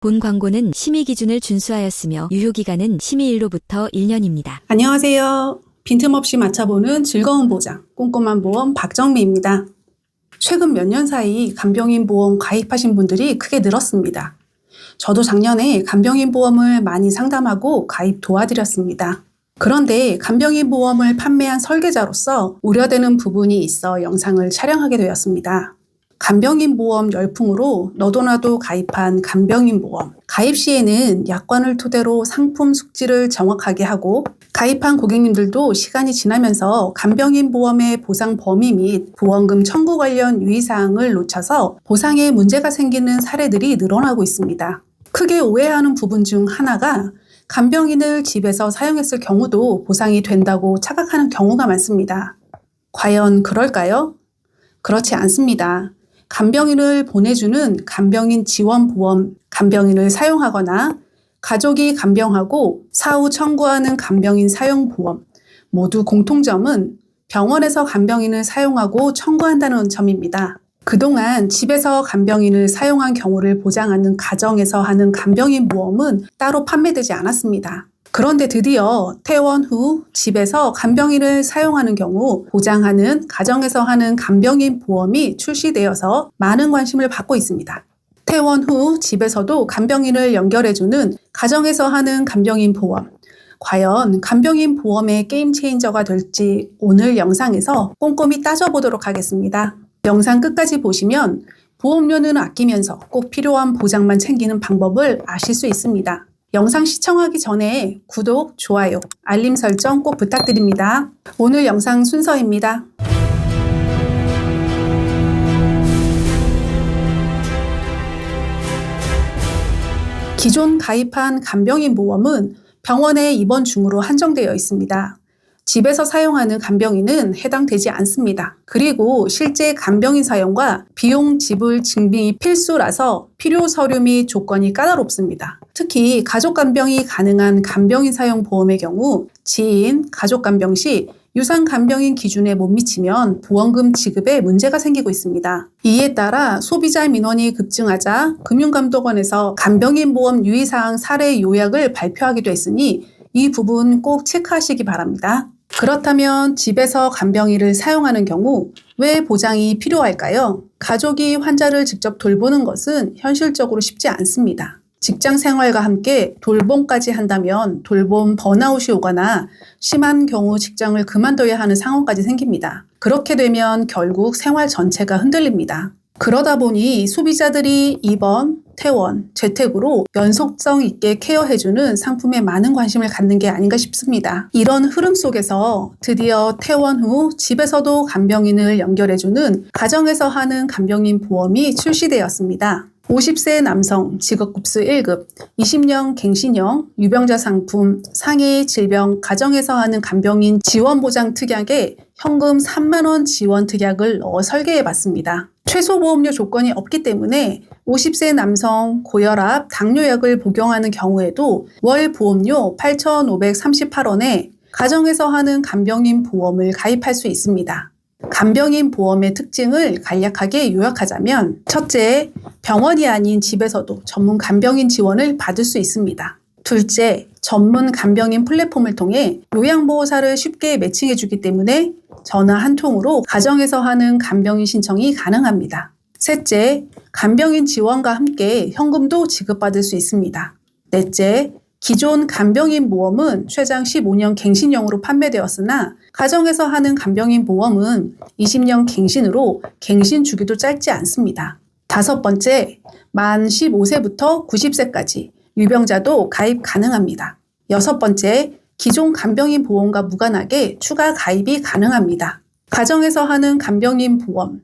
본 광고는 심의 기준을 준수하였으며 유효기간은 심의일로부터 1년입니다. 안녕하세요. 빈틈없이 맞춰보는 즐거운 보장, 꼼꼼한 보험 박정미입니다. 최근 몇 년 사이 간병인 보험 가입하신 분들이 크게 늘었습니다. 저도 작년에 간병인 보험을 많이 상담하고 가입 도와드렸습니다. 그런데 간병인 보험을 판매한 설계자로서 우려되는 부분이 있어 영상을 촬영하게 되었습니다. 간병인 보험 열풍으로 너도나도 가입한 간병인 보험. 가입 시에는 약관을 토대로 상품 숙지를 정확하게 하고 가입한 고객님들도 시간이 지나면서 간병인 보험의 보상 범위 및 보험금 청구 관련 유의사항을 놓쳐서 보상에 문제가 생기는 사례들이 늘어나고 있습니다. 크게 오해하는 부분 중 하나가 간병인을 집에서 사용했을 경우도 보상이 된다고 착각하는 경우가 많습니다. 과연 그럴까요? 그렇지 않습니다. 간병인을 보내주는 간병인 지원보험, 간병인을 사용하거나 가족이 간병하고 사후 청구하는 간병인 사용보험, 모두 공통점은 병원에서 간병인을 사용하고 청구한다는 점입니다. 그동안 집에서 간병인을 사용한 경우를 보장하는 가정에서 하는 간병인 보험은 따로 판매되지 않았습니다. 그런데 드디어 퇴원 후 집에서 간병인을 사용하는 경우 보장하는 가정에서 하는 간병인 보험이 출시되어서 많은 관심을 받고 있습니다. 퇴원 후 집에서도 간병인을 연결해주는 가정에서 하는 간병인 보험. 과연 간병인 보험의 게임 체인저가 될지 오늘 영상에서 꼼꼼히 따져보도록 하겠습니다. 영상 끝까지 보시면 보험료는 아끼면서 꼭 필요한 보장만 챙기는 방법을 아실 수 있습니다. 영상 시청하기 전에 구독, 좋아요, 알림 설정 꼭 부탁드립니다. 오늘 영상 순서입니다. 기존 가입한 간병인 보험은 병원에 입원 중으로 한정되어 있습니다. 집에서 사용하는 간병인은 해당되지 않습니다. 그리고 실제 간병인 사용과 비용 지불 증빙이 필수라서 필요 서류 및 조건이 까다롭습니다. 특히 가족 간병이 가능한 간병인 사용 보험의 경우 지인, 가족 간병 시 유상 간병인 기준에 못 미치면 보험금 지급에 문제가 생기고 있습니다. 이에 따라 소비자 민원이 급증하자 금융감독원에서 간병인 보험 유의사항 사례 요약을 발표하기도 했으니 이 부분 꼭 체크하시기 바랍니다. 그렇다면 집에서 간병인을 사용하는 경우 왜 보장이 필요할까요? 가족이 환자를 직접 돌보는 것은 현실적으로 쉽지 않습니다. 직장 생활과 함께 돌봄까지 한다면 돌봄 번아웃이 오거나 심한 경우 직장을 그만둬야 하는 상황까지 생깁니다. 그렇게 되면 결국 생활 전체가 흔들립니다. 그러다 보니 소비자들이 입원, 퇴원, 재택으로 연속성 있게 케어해주는 상품에 많은 관심을 갖는 게 아닌가 싶습니다. 이런 흐름 속에서 드디어 퇴원 후 집에서도 간병인을 연결해주는 가정에서 하는 간병인 보험이 출시되었습니다. 50세 남성 직업급수 1급, 20년 갱신형 유병자 상품 상해 질병 가정에서 하는 간병인 지원보장 특약에 현금 3만 원 지원 특약을 넣어 설계해봤습니다. 최소 보험료 조건이 없기 때문에 50세 남성 고혈압, 당뇨약을 복용하는 경우에도 월 보험료 8,538원에 가정에서 하는 간병인 보험을 가입할 수 있습니다. 간병인 보험의 특징을 간략하게 요약하자면 첫째, 병원이 아닌 집에서도 전문 간병인 지원을 받을 수 있습니다. 둘째, 전문 간병인 플랫폼을 통해 요양보호사를 쉽게 매칭해주기 때문에 전화 한 통으로 가정에서 하는 간병인 신청이 가능합니다. 셋째, 간병인 지원과 함께 현금도 지급받을 수 있습니다. 넷째, 기존 간병인 보험은 최장 15년 갱신형으로 판매되었으나 가정에서 하는 간병인 보험은 20년 갱신으로 갱신 주기도 짧지 않습니다. 다섯 번째, 만 15세부터 90세까지 유병자도 가입 가능합니다. 여섯 번째, 기존 간병인 보험과 무관하게 추가 가입이 가능합니다. 가정에서 하는 간병인 보험,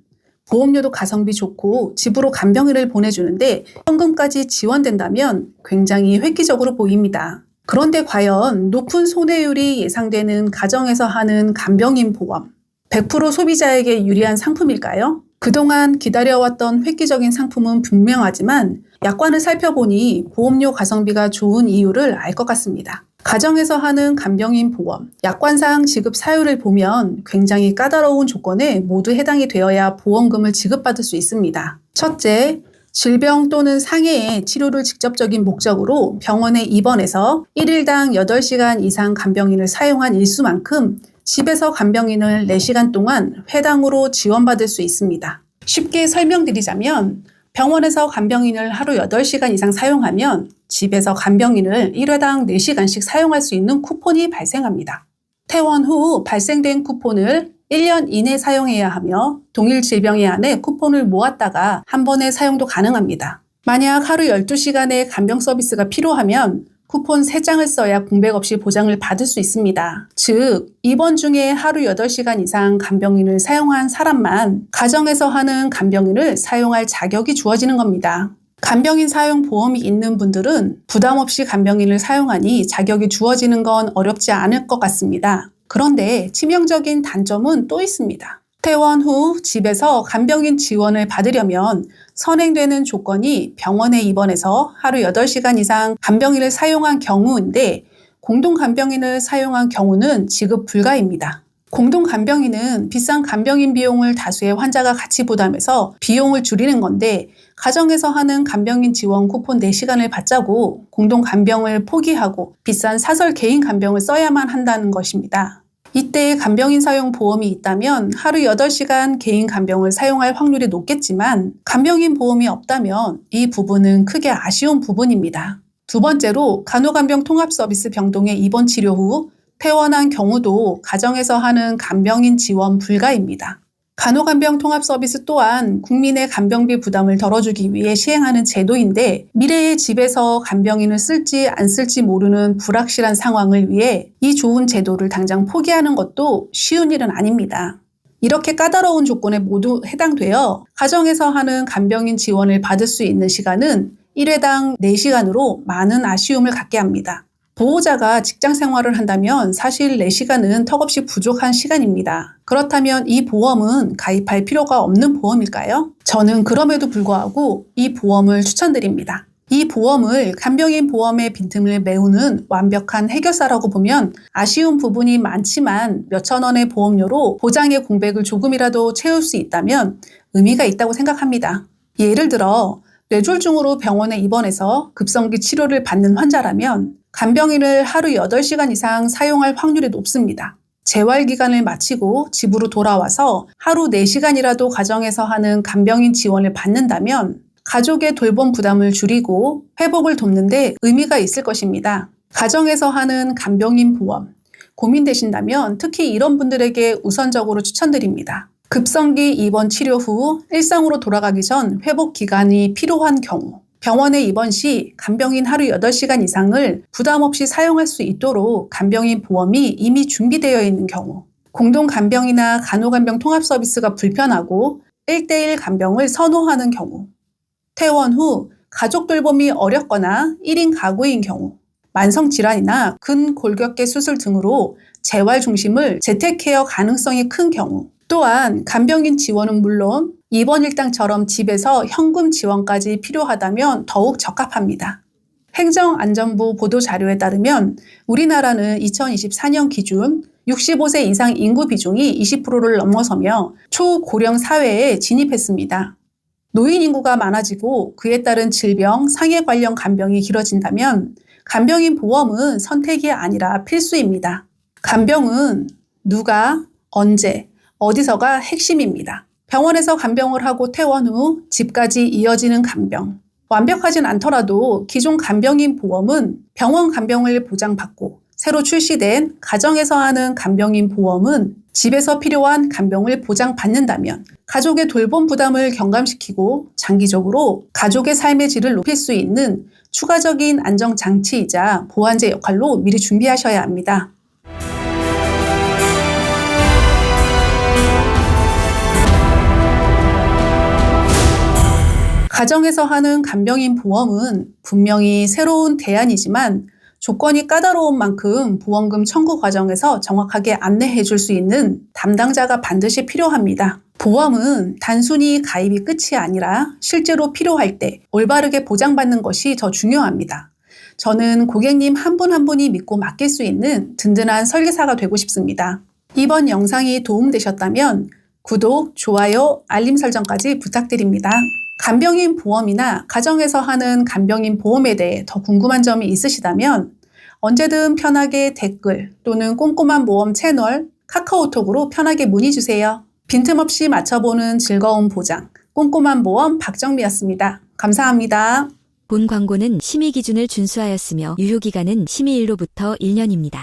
보험료도 가성비 좋고 집으로 간병인을 보내주는데 현금까지 지원된다면 굉장히 획기적으로 보입니다. 그런데 과연 높은 손해율이 예상되는 가정에서 하는 간병인 보험, 100% 소비자에게 유리한 상품일까요? 그동안 기다려왔던 획기적인 상품은 분명하지만 약관을 살펴보니 보험료 가성비가 좋은 이유를 알 것 같습니다. 가정에서 하는 간병인 보험, 약관상 지급 사유를 보면 굉장히 까다로운 조건에 모두 해당이 되어야 보험금을 지급받을 수 있습니다. 첫째, 질병 또는 상해의 치료를 직접적인 목적으로 병원에 입원해서 1일당 8시간 이상 간병인을 사용한 일수만큼 집에서 간병인을 4시간 동안 회당으로 지원받을 수 있습니다. 쉽게 설명드리자면 병원에서 간병인을 하루 8시간 이상 사용하면 집에서 간병인을 1회당 4시간씩 사용할 수 있는 쿠폰이 발생합니다. 퇴원 후 발생된 쿠폰을 1년 이내 사용해야 하며 동일 질병에 한해 쿠폰을 모았다가 한 번에 사용도 가능합니다. 만약 하루 12시간의 간병 서비스가 필요하면 쿠폰 3장을 써야 공백 없이 보장을 받을 수 있습니다. 즉, 입원 중에 하루 8시간 이상 간병인을 사용한 사람만 가정에서 하는 간병인을 사용할 자격이 주어지는 겁니다. 간병인 사용 보험이 있는 분들은 부담 없이 간병인을 사용하니 자격이 주어지는 건 어렵지 않을 것 같습니다. 그런데 치명적인 단점은 또 있습니다. 퇴원 후 집에서 간병인 지원을 받으려면 선행되는 조건이 병원에 입원해서 하루 8시간 이상 간병인을 사용한 경우인데 공동 간병인을 사용한 경우는 지급 불가입니다. 공동 간병인은 비싼 간병인 비용을 다수의 환자가 같이 부담해서 비용을 줄이는 건데 가정에서 하는 간병인 지원 쿠폰 4시간을 받자고 공동 간병을 포기하고 비싼 사설 개인 간병을 써야만 한다는 것입니다. 이때 간병인 사용 보험이 있다면 하루 8시간 개인 간병을 사용할 확률이 높겠지만 간병인 보험이 없다면 이 부분은 크게 아쉬운 부분입니다. 두 번째로 간호간병 통합서비스 병동에 입원 치료 후 퇴원한 경우도 가정에서 하는 간병인 지원 불가입니다. 간호간병 통합서비스 또한 국민의 간병비 부담을 덜어주기 위해 시행하는 제도인데 미래에 집에서 간병인을 쓸지 안 쓸지 모르는 불확실한 상황을 위해 이 좋은 제도를 당장 포기하는 것도 쉬운 일은 아닙니다. 이렇게 까다로운 조건에 모두 해당되어 가정에서 하는 간병인 지원을 받을 수 있는 시간은 1회당 4시간으로 많은 아쉬움을 갖게 합니다. 보호자가 직장 생활을 한다면 사실 4시간은 턱없이 부족한 시간입니다. 그렇다면 이 보험은 가입할 필요가 없는 보험일까요? 저는 그럼에도 불구하고 이 보험을 추천드립니다. 이 보험을 간병인 보험의 빈틈을 메우는 완벽한 해결사라고 보면 아쉬운 부분이 많지만 몇천 원의 보험료로 보장의 공백을 조금이라도 채울 수 있다면 의미가 있다고 생각합니다. 예를 들어 뇌졸중으로 병원에 입원해서 급성기 치료를 받는 환자라면 간병인을 하루 8시간 이상 사용할 확률이 높습니다. 재활기간을 마치고 집으로 돌아와서 하루 4시간이라도 가정에서 하는 간병인 지원을 받는다면 가족의 돌봄 부담을 줄이고 회복을 돕는 데 의미가 있을 것입니다. 가정에서 하는 간병인 보험, 고민되신다면 특히 이런 분들에게 우선적으로 추천드립니다. 급성기 입원 치료 후 일상으로 돌아가기 전 회복 기간이 필요한 경우, 병원에 입원 시 간병인 하루 8시간 이상을 부담 없이 사용할 수 있도록 간병인 보험이 이미 준비되어 있는 경우, 공동 간병이나 간호간병 통합 서비스가 불편하고 1대1 간병을 선호하는 경우, 퇴원 후 가족 돌봄이 어렵거나 1인 가구인 경우, 만성질환이나 근골격계 수술 등으로 재활 중심을 재택케어 가능성이 큰 경우, 또한 간병인 지원은 물론 입원 일당처럼 집에서 현금 지원까지 필요하다면 더욱 적합합니다. 행정안전부 보도자료에 따르면 우리나라는 2024년 기준 65세 이상 인구 비중이 20%를 넘어서며 초고령 사회에 진입했습니다. 노인 인구가 많아지고 그에 따른 질병, 상해 관련 간병이 길어진다면 간병인 보험은 선택이 아니라 필수입니다. 간병은 누가, 언제, 어디서가 핵심입니다. 병원에서 간병을 하고 퇴원 후 집까지 이어지는 간병. 완벽하진 않더라도 기존 간병인 보험은 병원 간병을 보장받고 새로 출시된 가정에서 하는 간병인 보험은 집에서 필요한 간병을 보장받는다면 가족의 돌봄 부담을 경감시키고 장기적으로 가족의 삶의 질을 높일 수 있는 추가적인 안정장치이자 보완제 역할로 미리 준비하셔야 합니다. 가정에서 하는 간병인 보험은 분명히 새로운 대안이지만 조건이 까다로운 만큼 보험금 청구 과정에서 정확하게 안내해 줄 수 있는 담당자가 반드시 필요합니다. 보험은 단순히 가입이 끝이 아니라 실제로 필요할 때 올바르게 보장받는 것이 더 중요합니다. 저는 고객님 한 분 한 분이 믿고 맡길 수 있는 든든한 설계사가 되고 싶습니다. 이번 영상이 도움되셨다면 구독, 좋아요, 알림 설정까지 부탁드립니다. 간병인 보험이나 가정에서 하는 간병인 보험에 대해 더 궁금한 점이 있으시다면 언제든 편하게 댓글 또는 꼼꼼한 모험 채널 카카오톡으로 편하게 문의 주세요. 빈틈없이 맞춰보는 즐거운 보장, 꼼꼼한 모험 박정미였습니다. 감사합니다. 본 광고는 심의 기준을 준수하였으며 유효기간은 심의일로부터 1년입니다.